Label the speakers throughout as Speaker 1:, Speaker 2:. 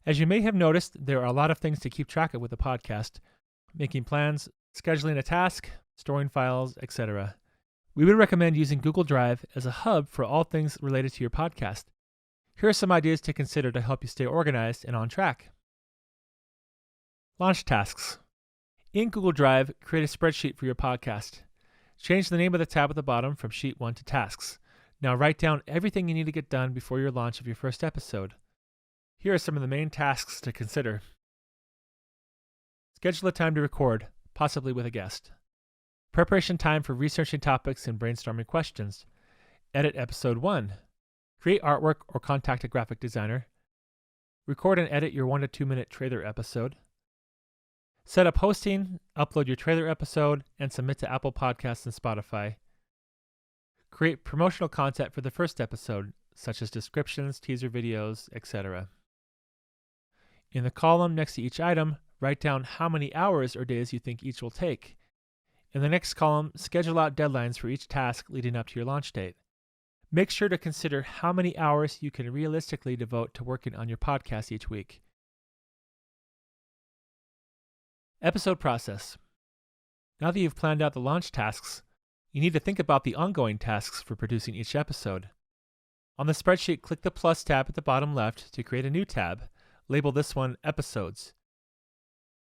Speaker 1: As you may have noticed, there are a lot of things to keep track of with a podcast: making plans, scheduling a task, storing files, etc. We would recommend using Google Drive as a hub for all things related to your podcast. Here are some ideas to consider to help you stay organized and on track. Launch tasks. In Google Drive, create a spreadsheet for your podcast. Change the name of the tab at the bottom from Sheet 1 to Tasks. Now write down everything you need to get done before your launch of your first episode. Here are some of the main tasks to consider. Schedule a time to record, possibly with a guest. Preparation time for researching topics and brainstorming questions. Edit episode 1. Create artwork or contact a graphic designer. Record and edit your 1 to 2 minute trailer episode. Set up hosting, upload your trailer episode, and submit to Apple Podcasts and Spotify. Create promotional content for the first episode, such as descriptions, teaser videos, etc. In the column next to each item, write down how many hours or days you think each will take. In the next column, schedule out deadlines for each task leading up to your launch date. Make sure to consider how many hours you can realistically devote to working on your podcast each week. Episode process. Now that you've planned out the launch tasks, you need to think about the ongoing tasks for producing each episode. On the spreadsheet, click the plus tab at the bottom left to create a new tab. Label this one Episodes.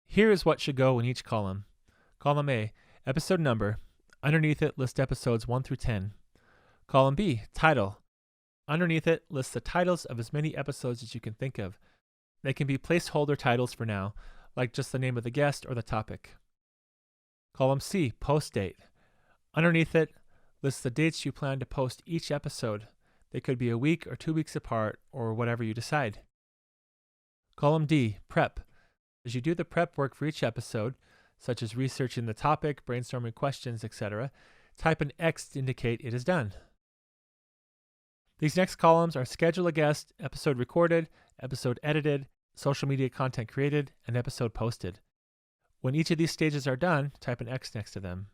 Speaker 1: Here is what should go in each column. Column A, episode number. Underneath it, list episodes 1 through 10. Column B, title. Underneath it, list the titles of as many episodes as you can think of. They can be placeholder titles for now, like just the name of the guest or the topic. Column C, post date. Underneath it, list the dates you plan to post each episode. They could be a week or 2 weeks apart, or whatever you decide. Column D, prep. As you do the prep work for each episode, such as researching the topic, brainstorming questions, etc., type an X to indicate it is done. These next columns are schedule a guest, episode recorded, episode edited, social media content created, and episode posted. When each of these stages are done, type an X next to them.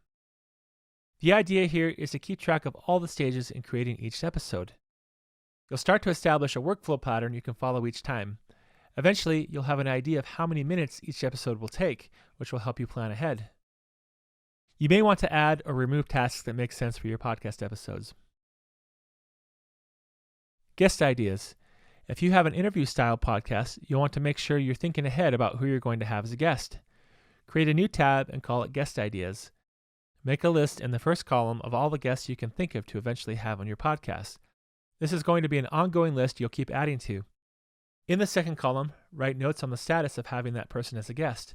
Speaker 1: The idea here is to keep track of all the stages in creating each episode. You'll start to establish a workflow pattern you can follow each time. Eventually, you'll have an idea of how many minutes each episode will take, which will help you plan ahead. You may want to add or remove tasks that make sense for your podcast episodes. Guest ideas. If you have an interview-style podcast, you'll want to make sure you're thinking ahead about who you're going to have as a guest. Create a new tab and call it Guest Ideas. Make a list in the first column of all the guests you can think of to eventually have on your podcast. This is going to be an ongoing list you'll keep adding to. In the second column, write notes on the status of having that person as a guest.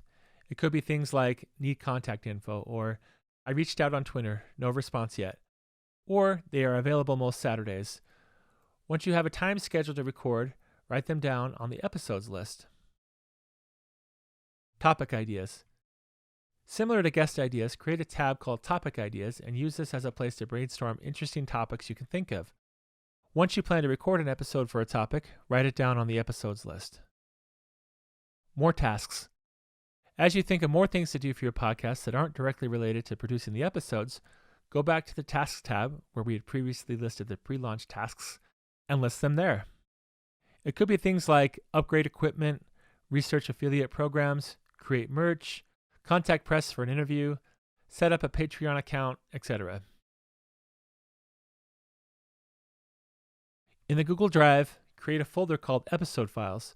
Speaker 1: It could be things like need contact info, or I reached out on Twitter, no response yet, or they are available most Saturdays. Once you have a time scheduled to record, write them down on the episodes list. Topic ideas. Similar to guest ideas, create a tab called Topic Ideas and use this as a place to brainstorm interesting topics you can think of. Once you plan to record an episode for a topic, write it down on the episodes list. More tasks. As you think of more things to do for your podcast that aren't directly related to producing the episodes, go back to the Tasks tab where we had previously listed the pre-launch tasks and list them there. It could be things like upgrade equipment, research affiliate programs, create merch, contact press for an interview, set up a Patreon account, etc. In the Google Drive, create a folder called Episode Files.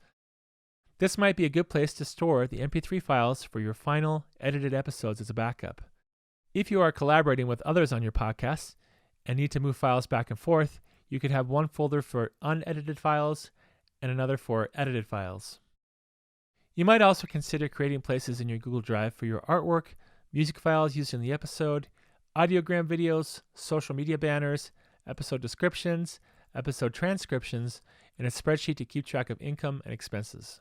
Speaker 1: This might be a good place to store the MP3 files for your final, edited episodes as a backup. If you are collaborating with others on your podcast and need to move files back and forth, you could have one folder for unedited files and another for edited files. You might also consider creating places in your Google Drive for your artwork, music files used in the episode, audiogram videos, social media banners, episode descriptions, episode transcriptions, and a spreadsheet to keep track of income and expenses.